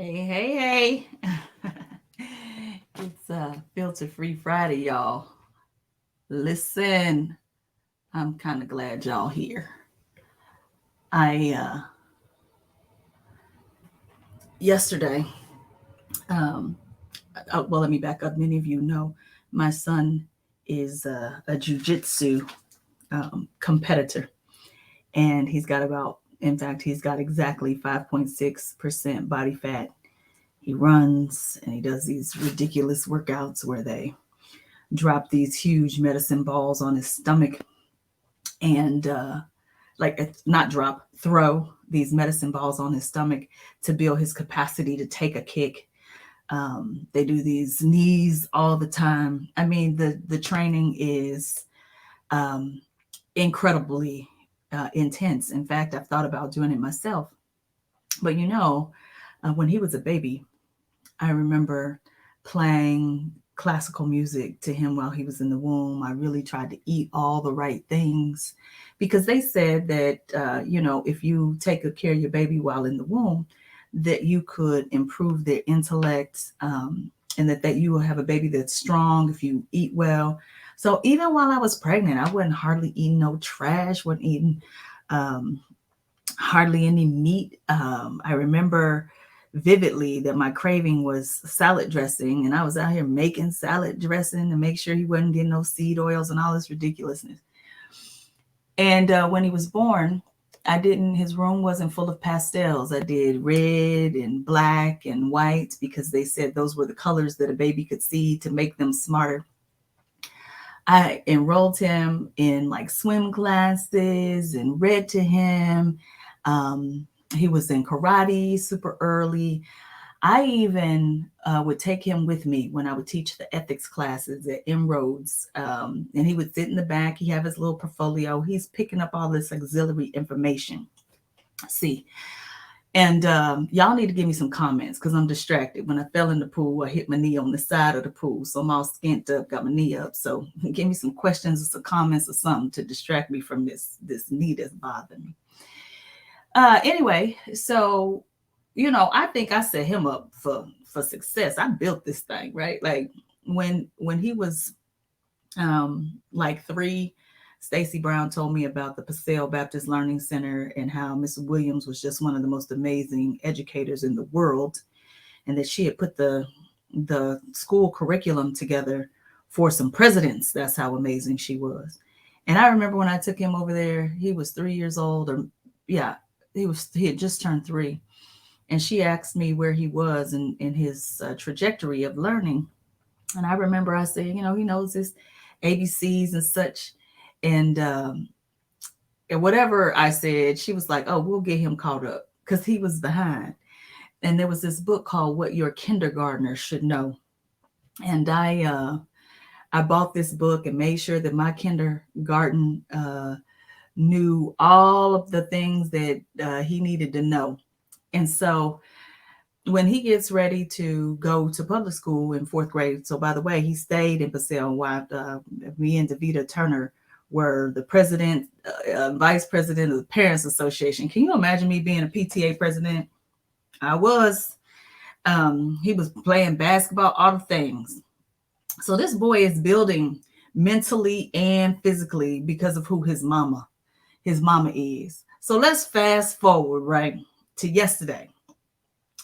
Hey, hey, hey. It's filter free Friday, y'all. Listen, I'm kind of glad y'all here. I yesterday, um, well, let me back up. Many of you know my son is a jujitsu competitor, and in fact, he's got exactly 5.6% body fat. He runs and he does these ridiculous workouts where they drop these huge medicine balls on his stomach and not drop, throw these medicine balls on his stomach to build his capacity to take a kick. They do these knees all the time. I mean, the training is um, incredibly intense. In fact, I've thought about doing it myself. But when he was a baby, I remember playing classical music to him while he was in the womb. I really tried to eat all the right things because they said that, if you take good care of your baby while in the womb, that you could improve their intellect, and that you will have a baby that's strong if you eat well. So even while I was pregnant, I wasn't hardly eating no trash, wasn't eating um, hardly any meat. I remember vividly that my craving was salad dressing, and I was out here making salad dressing to make sure he wasn't getting no seed oils and all this ridiculousness. And when he was born, I didn't. His room wasn't full of pastels. I did red and black and white because they said those were the colors that a baby could see to make them smarter. I enrolled him in like swim classes and read to him. Um, he was in karate super early. I even would take him with me when I would teach the ethics classes at Inroads. And he would sit in the back. He have his little portfolio. He's picking up all this auxiliary information. See, and y'all need to give me some comments because I'm distracted. When I fell in the pool, I hit my knee on the side of the pool. So I'm all skint up, got my knee up. So give me some questions or some comments or something to distract me from this knee that's bothering me. Anyway, so I think I set him up for success. I built this thing, right? Like when he was like 3, Stacy Brown told me about the Paseo Baptist Learning Center and how Miss Williams was just one of the most amazing educators in the world, and that she had put the school curriculum together for some presidents. That's how amazing she was. And I remember when I took him over there, he was 3 years old, or yeah, he had just turned 3, and she asked me where he was in his trajectory of learning. And I remember I said, he knows his ABCs and such. And whatever I said, she was like, oh, we'll get him caught up because he was behind. And there was this book called What Your Kindergartner Should Know. And I bought this book and made sure that my kindergarten knew all of the things that he needed to know. And so when he gets ready to go to public school in 4th grade, so by the way, he stayed in Paseo while me and Davita Turner were the president, vice president of the Parents Association. Can you imagine me being a PTA president? I was. He was playing basketball, all the things. So this boy is building mentally and physically because of who his mama is. So let's fast forward right to yesterday.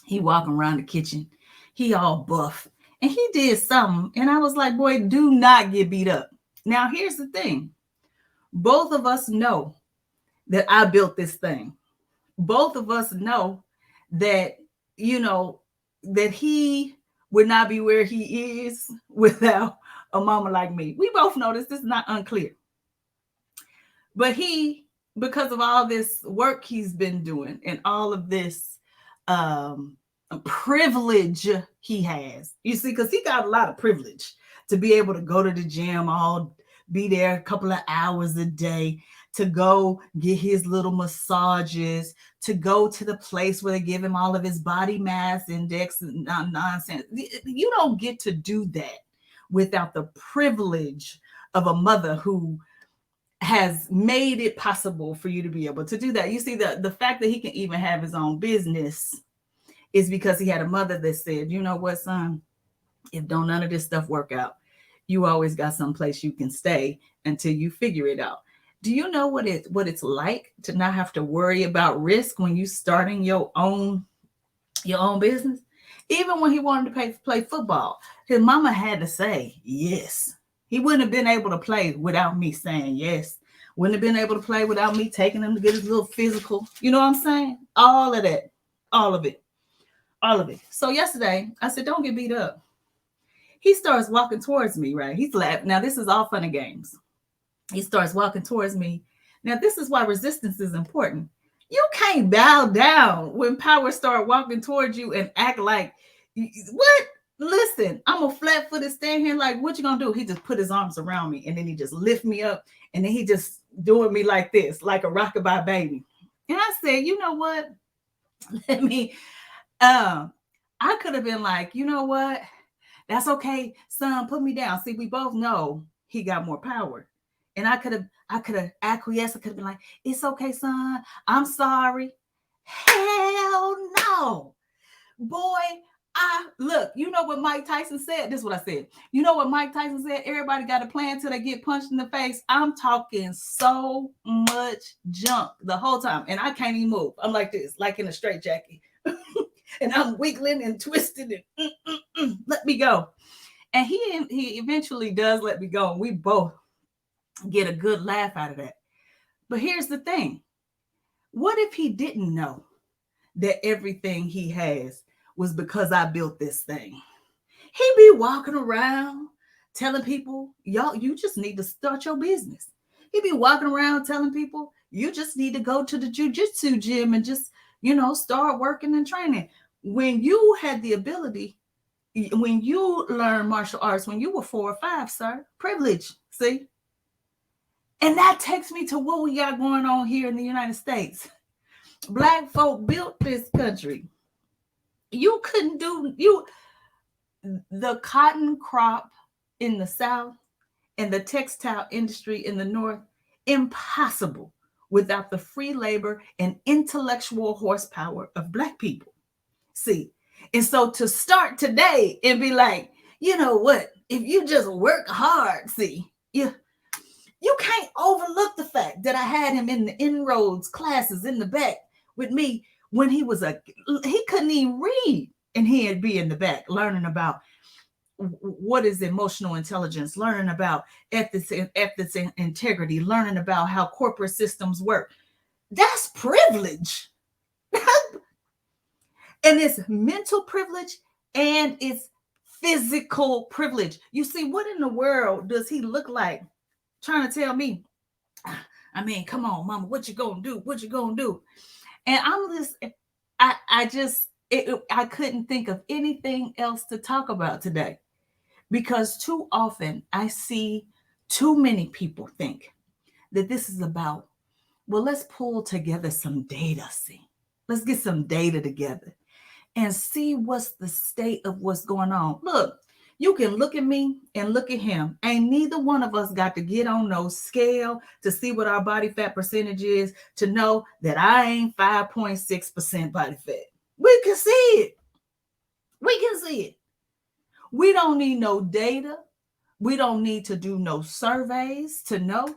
He walking around the kitchen. He all buff. And he did something. And I was like, boy, do not get beat up. Now, here's the thing. Both of us know that I built this thing. Both of us know that, you know, that he would not be where he is without a mama like me. We both know this. This is not unclear. But because of all this work he's been doing and all of this um, privilege he has, you see, because he got a lot of privilege to be able to go to the gym, be there a couple of hours a day, to go get his little massages, to go to the place where they give him all of his body mass index and nonsense. You don't get to do that without the privilege of a mother who has made it possible for you to be able to do that. You see, the fact that he can even have his own business is because he had a mother that said, you know what, son, if don't none of this stuff work out, you always got some place you can stay until you figure it out. Do you know what it's like to not have to worry about risk when you starting your own business? Even when he wanted to play football, his mama had to say yes. He wouldn't have been able to play without me saying yes. Wouldn't have been able to play without me taking him to get his little physical. You know what I'm saying? All of that. All of it. All of it. So yesterday, I said, don't get beat up. He starts walking towards me, right? He's laughing. Now, this is all fun and games. He starts walking towards me. Now, this is why resistance is important. You can't bow down when power start walking towards you and act like, what? Listen, I'm a flat-footed stand here like, what you gonna do? He just put his arms around me and then he just lift me up and then he just doing me like this, like a rockabye baby. And I said, you know what? Let me, I could have been like, you know what? That's okay, son, put me down. See, we both know he got more power. And I could have acquiesced. I could have been like, it's okay, son. I'm sorry. Hell no. Boy, look, you know what Mike Tyson said? This is what I said. You know what Mike Tyson said? Everybody got a plan till they get punched in the face. I'm talking so much junk the whole time. And I can't even move. I'm like this, like in a straitjacket. And I'm wiggling and twisting and let me go. And he eventually does let me go. And we both get a good laugh out of that. But here's the thing. What if he didn't know that everything he has was because I built this thing? He'd be walking around telling people, y'all, you just need to start your business. He'd be walking around telling people, you just need to go to the jujitsu gym and just, start working and training. When you had the ability, when you learned martial arts, when you were 4 or 5, sir, privilege, see? And that takes me to what we got going on here in the United States. Black folk built this country. You couldn't the cotton crop in the South and the textile industry in the North, impossible without the free labor and intellectual horsepower of Black people. See, and so to start today and be like, you know what, if you just work hard, see, you can't overlook the fact that I had him in the inroads classes in the back with me when he couldn't even read, and he'd be in the back learning about what is emotional intelligence, learning about ethics and integrity, learning about how corporate systems work. That's privilege. And it's mental privilege and it's physical privilege. You see, what in the world does he look like trying to tell me, I mean, come on, mama, what you gonna do? What you gonna do? And I'm just, I couldn't think of anything else to talk about today, because too often I see too many people think that this is about, well, let's pull together some data, see. Let's get some data together and see what's the state of what's going on. Look, you can look at me and look at him. Ain't neither one of us got to get on no scale to see what our body fat percentage is to know that I ain't 5.6% body fat. We can see it. We can see it. We don't need no data. We don't need to do no surveys to know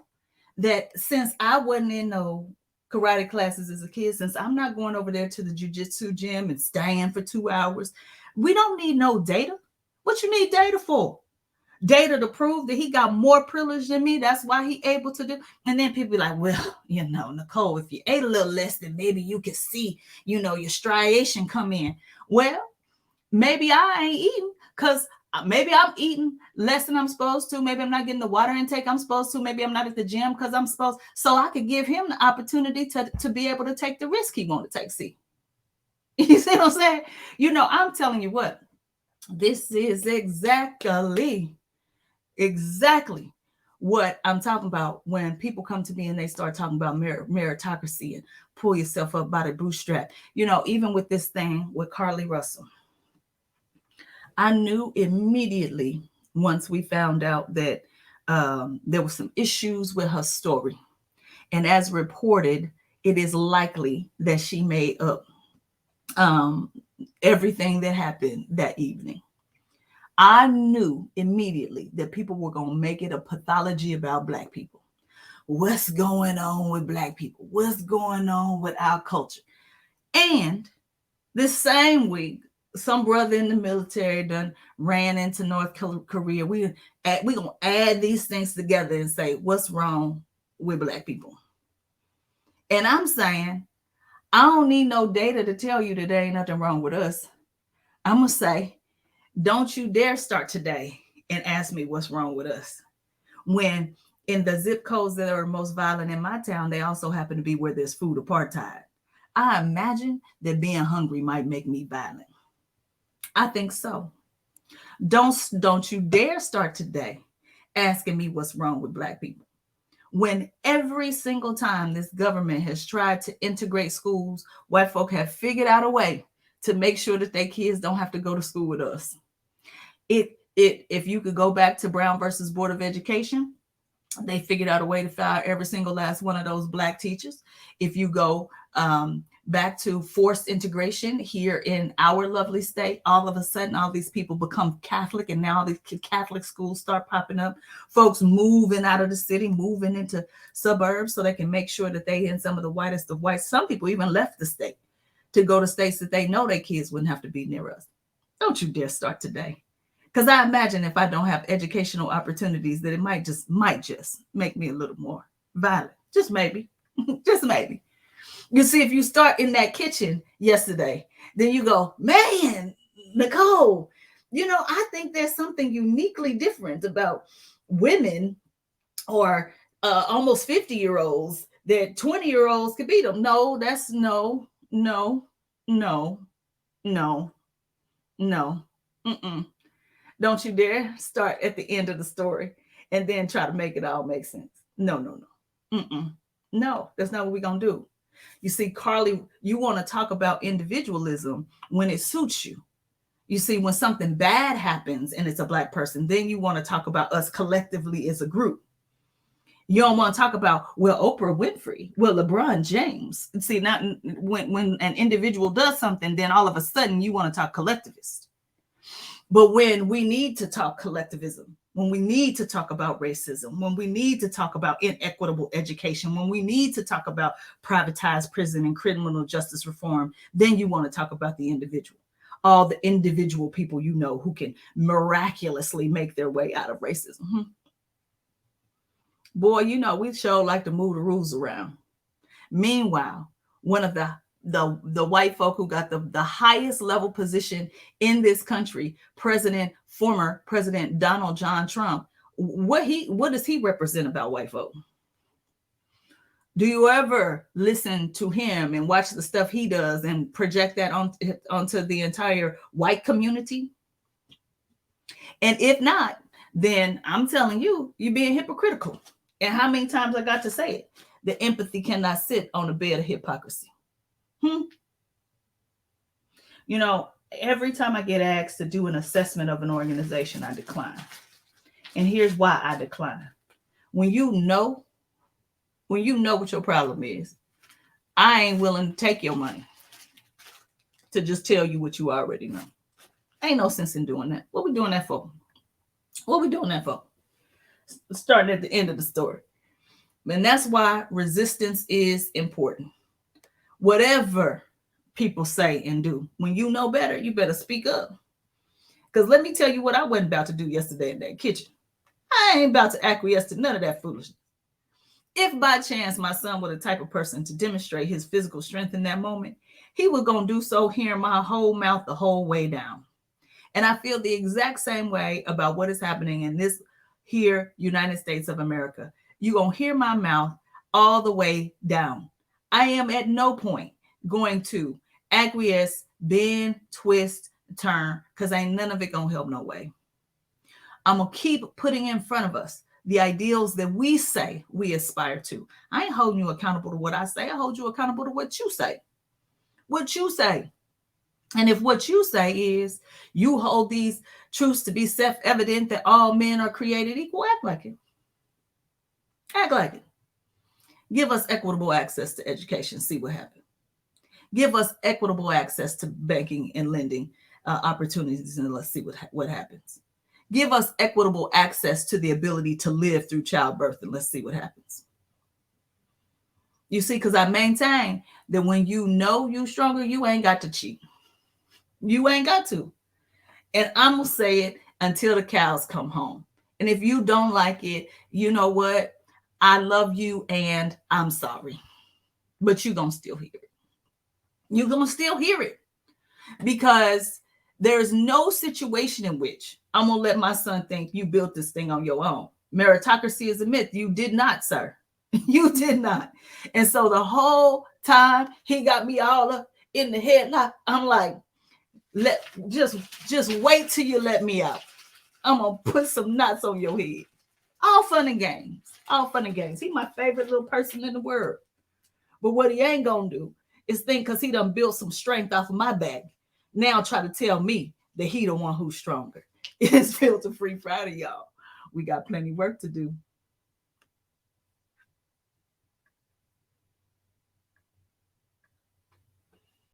that since I wasn't in no karate classes as a kid, since I'm not going over there to the jiu-jitsu gym and staying for 2 hours, we don't need no data. What you need data for? Data to prove that he got more privilege than me. That's why he able to do. And then people be like, well, Nicole, if you ate a little less, then maybe you could see, your striation come in. Well, maybe I ain't eating because maybe I'm eating less than I'm supposed to. Maybe I'm not getting the water intake I'm supposed to. Maybe I'm not at the gym because I'm supposed. So I could give him the opportunity to be able to take the risk he want to take. See, you see what I'm saying? I'm telling you what, this is exactly what I'm talking about when people come to me and they start talking about meritocracy and pull yourself up by the bootstrap. Even with this thing with Carly Russell, I knew immediately once we found out that there were some issues with her story. And as reported, it is likely that she made up um, everything that happened that evening. I knew immediately that people were going to make it a pathology about Black people. What's going on with Black people? What's going on with our culture? And this same week, some brother in the military done ran into North Korea. We gonna add these things together and say what's wrong with Black people. And I'm saying I don't need no data to tell you that there ain't nothing wrong with us. I'm gonna say, don't you dare start today and ask me what's wrong with us. When in the zip codes that are most violent in my town, they also happen to be where there's food apartheid. I imagine that being hungry might make me violent. I think so. Don't you dare start today asking me what's wrong with Black people. When every single time this government has tried to integrate schools, white folk have figured out a way to make sure that their kids don't have to go to school with us. If you could go back to Brown versus Board of Education, they figured out a way to fire every single last one of those Black teachers. If you go back to forced integration here in our lovely state, all of a sudden, all these people become Catholic, and now these Catholic schools start popping up. Folks moving out of the city, moving into suburbs so they can make sure that they in some of the whitest of whites. Some people even left the state to go to states that they know their kids wouldn't have to be near us. Don't you dare start today. Because I imagine if I don't have educational opportunities, that it might just make me a little more violent. Just maybe. Just maybe. You see, if you start in that kitchen yesterday, then you go, man, Nicole, I think there's something uniquely different about women or almost 50-year-olds that 20-year-olds could beat them. No, that's no. Mm-mm. Don't you dare start at the end of the story and then try to make it all make sense. No. Mm-mm. No, that's not what we're going to do. You see, Carly, you want to talk about individualism when it suits you. You see, when something bad happens and it's a Black person, then you want to talk about us collectively as a group. You don't want to talk about, well, Oprah Winfrey, well, LeBron James. See, not when an individual does something, then all of a sudden you want to talk collectivist. But when we need to talk collectivism, when we need to talk about racism, when we need to talk about inequitable education, when we need to talk about privatized prison and criminal justice reform, then you want to talk about the individual. All the individual people you know who can miraculously make their way out of racism. Boy, we sure like to move the rules around. Meanwhile, one of the white folk who got the highest level position in this country, former President Donald John Trump, what does he represent about white folk? Do you ever listen to him and watch the stuff he does and project that onto the entire white community? And if not, then I'm telling you, you're being hypocritical. And how many times I got to say it? The empathy cannot sit on a bed of hypocrisy. Every time I get asked to do an assessment of an organization, I decline. And here's why I decline. When you know what your problem is, I ain't willing to take your money to just tell you what you already know. Ain't no sense in doing that. What we doing that for? Starting at the end of the story. And that's why resistance is important. Whatever people say and do, when you know better, you better speak up. Because let me tell you what I wasn't about to do yesterday in that kitchen. I ain't about to acquiesce to none of that foolishness. If by chance my son were the type of person to demonstrate his physical strength in that moment, he was going to do so hearing my whole mouth the whole way down. And I feel the exact same way about what is happening in this here United States of America. You're going to hear my mouth all the way down. I am at no point going to acquiesce, bend, twist, turn, because ain't none of it going to help no way. I'm going to keep putting in front of us the ideals that we say we aspire to. I ain't holding you accountable to what I say. I hold you accountable to what you say. What you say. And if what you say is you hold these truths to be self-evident that all men are created equal, act like it. Act like it. Give us equitable access to education. See what happens. Give us equitable access to banking and lending opportunities, and let's see what happens. Give us equitable access to the ability to live through childbirth, and let's see what happens. You see, because I maintain that when you know you stronger, you ain't got to cheat. You ain't got to. And I'm going to say it until the cows come home. And if you don't like it, you know what? I love you and I'm sorry. But you're going to still hear it. You're going to still hear it. Because there's no situation in which I'm going to let my son think you built this thing on your own. Meritocracy is a myth. You did not, sir. You did not. And so the whole time he got me all up in the headlock, I'm like, just wait till you let me out. I'm going to put some knots on your head. All fun and games. All fun and games. He's my favorite little person in the world. But what he ain't going to do is think because he done built some strength off of my back, now try to tell me that he the one who's stronger. It's Filter Free Friday, y'all. We got plenty of work to do.